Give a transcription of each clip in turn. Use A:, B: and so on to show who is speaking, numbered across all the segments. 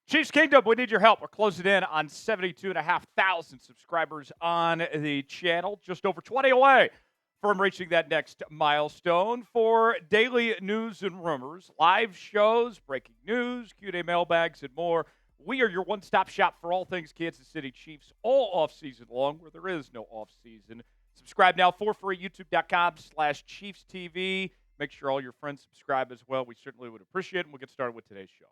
A: Chiefs Kingdom, we need your help. We're closing in on 72,500 subscribers on the channel, just over 20 away from reaching that next milestone. For daily news and rumors, live shows, breaking news, Q&A mailbags, and more, we are your one-stop shop for all things Kansas City Chiefs all off-season long, where there is no off-season. Subscribe now for free, youtube.com/ChiefsTV. Make sure all your friends subscribe as well. We certainly would appreciate it, and we'll get started with today's show.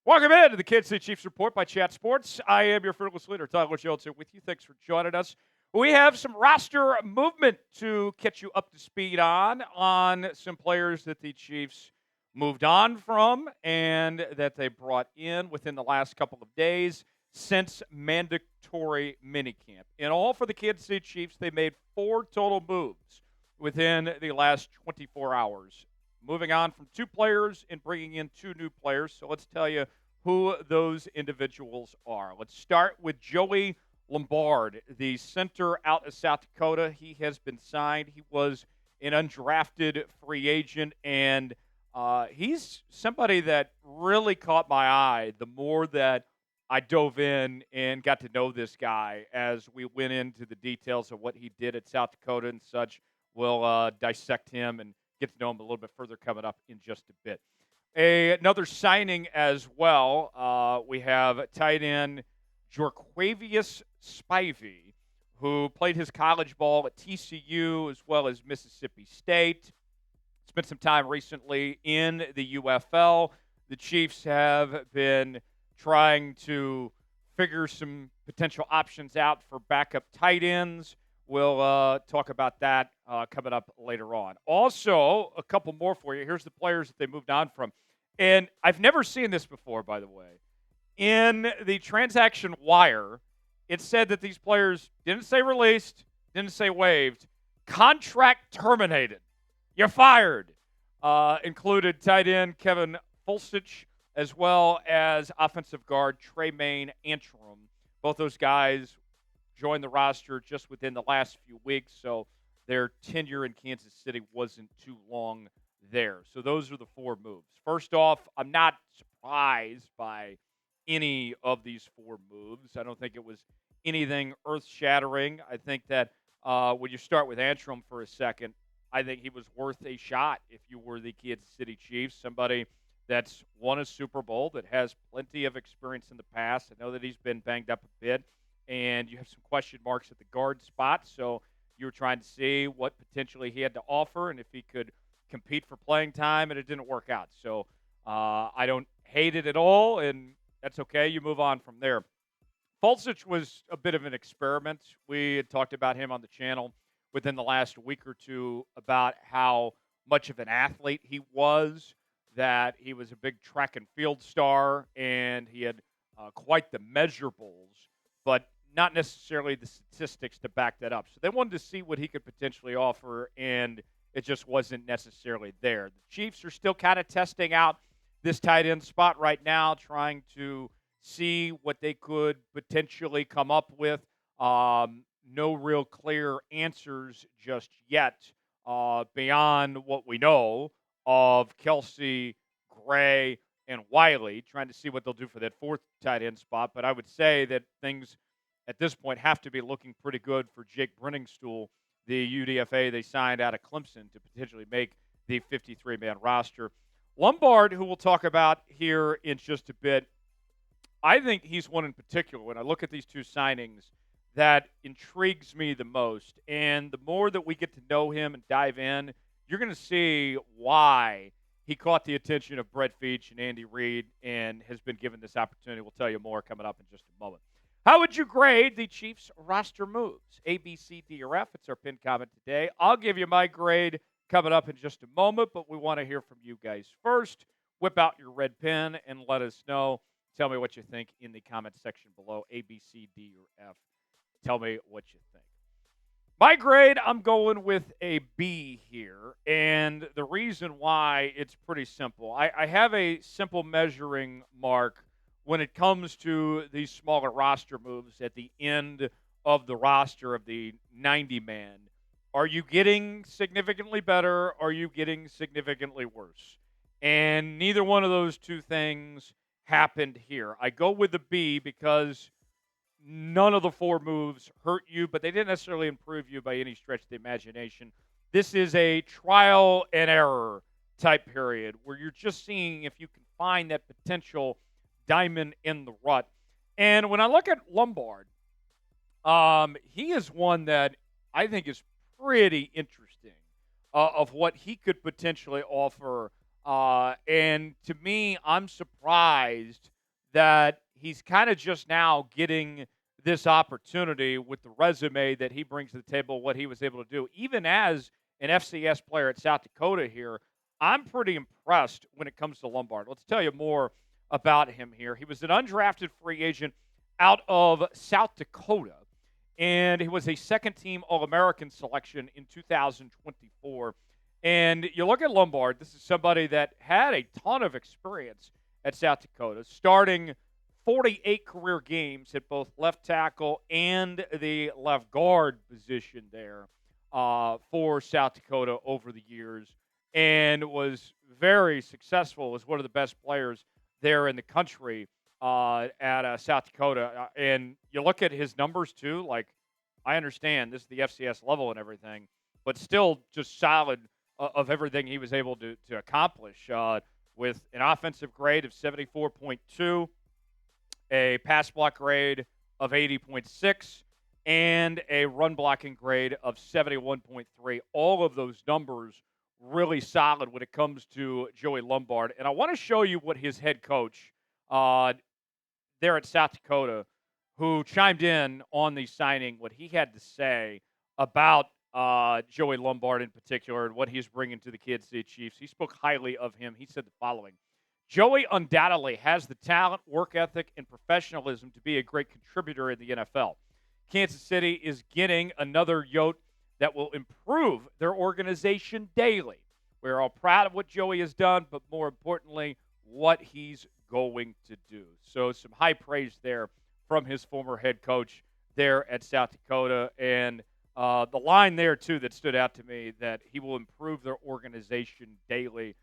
A: Welcome in to the Kansas City Chiefs Report by Chat Sports. I am your fearless leader, Tyler Jones, here with you. Thanks for joining us. We have some roster movement to catch you up to speed on some players that the Chiefs moved on from and that they brought in within the last couple of days since mandatory minicamp. In all, for the Kansas City Chiefs, they made 4 total moves within the last 24 hours. Moving on from 2 players and bringing in 2 new players. So let's tell you who those individuals are. Let's start with Joey Lombard, the center out of South Dakota. He has been signed. He was an undrafted free agent, and he's somebody that really caught my eye the more that I dove in and got to know this guy as we went into the details of what he did at South Dakota and such. We'll dissect him and get to know him a little bit further coming up in just a bit. Another signing as well, we have tight end Geor'Quarius Spivey, who played his college ball at TCU as well as Mississippi State. Spent some time recently in the UFL. The Chiefs have been trying to figure some potential options out for backup tight ends. We'll talk about that coming up later on. Also, a couple more for you. Here's the players that they moved on from. And I've never seen this before, by the way. In the transaction wire, it said that these players didn't say released, didn't say waived, contract terminated. You're fired. Included tight end Kevin Foelsch as well as offensive guard Tremayne Anchrum. Both those guys joined the roster just within the last few weeks, so their tenure in Kansas City wasn't too long there. So those are the 4 moves. First off, I'm not surprised by any of these 4 moves. I don't think it was anything earth-shattering. I think that when you start with Antrim for a second, I think he was worth a shot if you were the Kansas City Chiefs, somebody that's won a Super Bowl, that has plenty of experience in the past. I know that he's been banged up a bit, and you have some question marks at the guard spot, so you were trying to see what potentially he had to offer and if he could compete for playing time, and it didn't work out. So I don't hate it at all, and that's okay. You move on from there. Foelsch was a bit of an experiment. We had talked about him on the channel within the last week or two about how much of an athlete he was, that he was a big track and field star, and he had quite the measurables, but not necessarily the statistics to back that up. So they wanted to see what he could potentially offer, and it just wasn't necessarily there. The Chiefs are still kind of testing out this tight end spot right now, trying to see what they could potentially come up with. No real clear answers just yet beyond what we know of Kelsey, Gray, and Wiley, trying to see what they'll do for that 4th tight end spot. But I would say that things at this point have to be looking pretty good for Jake Brenningstool, the UDFA they signed out of Clemson, to potentially make the 53-man roster. Lombard, who we'll talk about here in just a bit, I think he's one in particular, when I look at these 2 signings, that intrigues me the most. And the more that we get to know him and dive in, you're going to see why he caught the attention of Brett Veach and Andy Reid and has been given this opportunity. We'll tell you more coming up in just a moment. How would you grade the Chiefs roster moves? A, B, C, D, or F? It's our pinned comment today. I'll give you my grade coming up in just a moment, but we want to hear from you guys first. Whip out your red pen and let us know. Tell me what you think in the comment section below. A, B, C, D, or F. Tell me what you think. My grade, I'm going with a B here, and the reason why, it's pretty simple. I have a simple measuring mark when it comes to these smaller roster moves at the end of the roster of the 90-man. Are you getting significantly better? Are you getting significantly worse? And neither one of those two things happened here. I go with the B because none of the four moves hurt you, but they didn't necessarily improve you by any stretch of the imagination. This is a trial and error type period where you're just seeing if you can find that potential diamond in the rut. And when I look at Lombard, he is one that I think is pretty interesting of what he could potentially offer. And to me, I'm surprised that he's kind of just now getting this opportunity with the resume that he brings to the table, what he was able to do. Even as an FCS player at South Dakota here, I'm pretty impressed when it comes to Lombard. Let's tell you more about him here. He was an undrafted free agent out of South Dakota, and he was a second team All American selection in 2024. And you look at Lombard, this is somebody that had a ton of experience at South Dakota, starting 48 career games at both left tackle and the left guard position there for South Dakota over the years, and was very successful as one of the best players there in the country at South Dakota. And you look at his numbers too. Like, I understand this is the FCS level and everything, but still just solid of everything he was able to accomplish with an offensive grade of 74.2, a pass block grade of 80.6, and a run blocking grade of 71.3. All of those numbers really solid when it comes to Joey Lombard. And I want to show you what his head coach there at South Dakota, who chimed in on the signing, what he had to say about Joey Lombard in particular and what he's bringing to the Kansas City Chiefs. He spoke highly of him. He said the following: Joey undoubtedly has the talent, work ethic, and professionalism to be a great contributor in the NFL. Kansas City is getting another yote that will improve their organization daily. We're all proud of what Joey has done, but more importantly, what he's going to do. So some high praise there from his former head coach there at South Dakota. And the line there, too, that stood out to me, that he will improve their organization daily,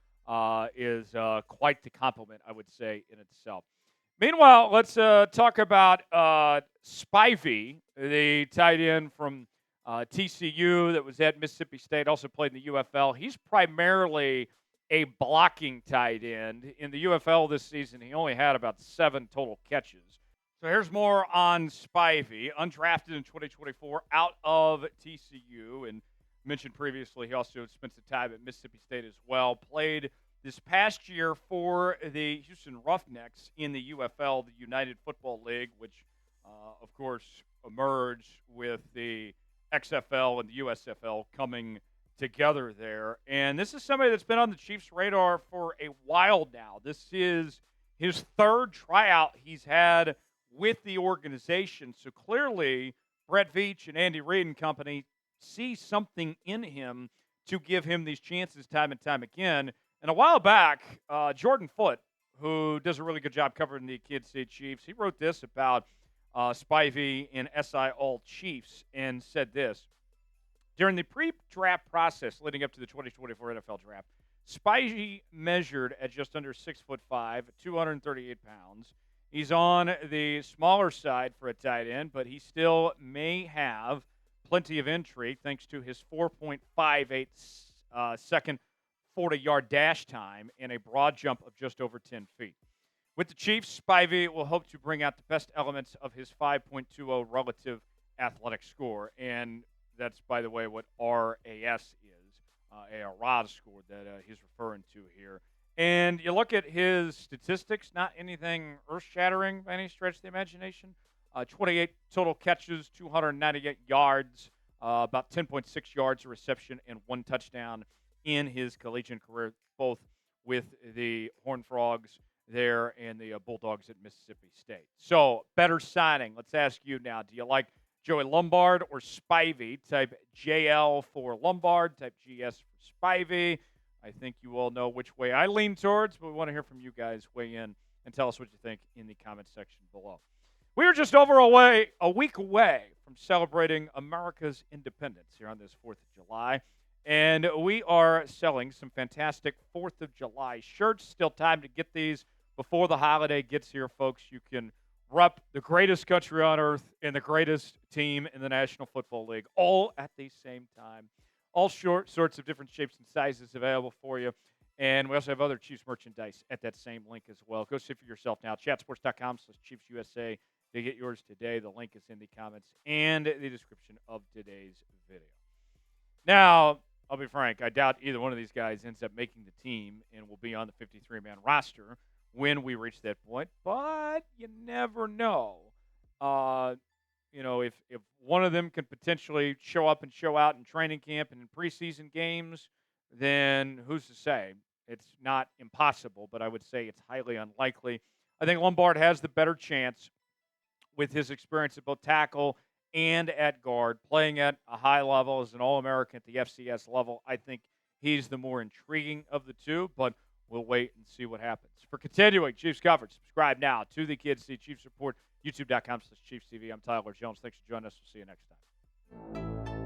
A: is quite the compliment, I would say, in itself. Meanwhile, let's talk about Spivey, the tight end from TCU that was at Mississippi State, also played in the UFL. He's primarily a blocking tight end. In the UFL this season, he only had about 7 total catches. So here's more on Spivey, undrafted in 2024 out of TCU, and mentioned previously he also spent some time at Mississippi State as well. Played this past year for the Houston Roughnecks in the UFL, the United Football League, which, of course, emerged with the XFL and the USFL coming together there. And this is somebody that's been on the Chiefs' radar for a while now. This is his third tryout he's had with the organization. So clearly, Brett Veach and Andy Reid and company see something in him to give him these chances time and time again. And a while back, Jordan Foote, who does a really good job covering the Kansas City Chiefs, he wrote this about Spivey and SI All Chiefs and said this: during the pre-draft process leading up to the 2024 NFL Draft, Spivey measured at just under 6'5", 238 pounds. He's on the smaller side for a tight end, but he still may have plenty of intrigue thanks to his 4.58 second 40-yard dash time and a broad jump of just over 10 feet. With the Chiefs, Spivey will hope to bring out the best elements of his 5.20 relative athletic score. And that's, by the way, what RAS is, a RAS score that he's referring to here. And you look at his statistics, not anything earth-shattering by any stretch of the imagination. 28 total catches, 298 yards, about 10.6 yards of reception, and 1 touchdown in his collegiate career, both with the Horned Frogs there and the Bulldogs at Mississippi State. So, better signing. Let's ask you now. Do you like Joey Lombard or Spivey? Type JL for Lombard, type GS for Spivey. I think you all know which way I lean towards, but we want to hear from you guys. Weigh in and tell us what you think in the comment section below. We are just a week away from celebrating America's independence here on this 4th of July. And we are selling some fantastic 4th of July shirts. Still time to get these before the holiday gets here, folks. You can rep the greatest country on earth and the greatest team in the National Football League all at the same time. All sorts of different shapes and sizes available for you. And we also have other Chiefs merchandise at that same link as well. Go see for yourself now. Chatsports.com/ChiefsUSA to get yours today. The link is in the comments and the description of today's video. Now, I'll be frank, I doubt either one of these guys ends up making the team and will be on the 53-man roster when we reach that point, but you never know. If one of them can potentially show up and show out in training camp and in preseason games, then who's to say? It's not impossible, but I would say it's highly unlikely. I think Lombard has the better chance with his experience at both tackle and at guard, playing at a high level as an All-American at the FCS level. I think he's the more intriguing of the two, but we'll wait and see what happens. For continuing Chiefs coverage, subscribe now to the Kids See Chiefs Report, youtube.com/ChiefsTV. I'm Tyler Jones. Thanks for joining us. We'll see you next time.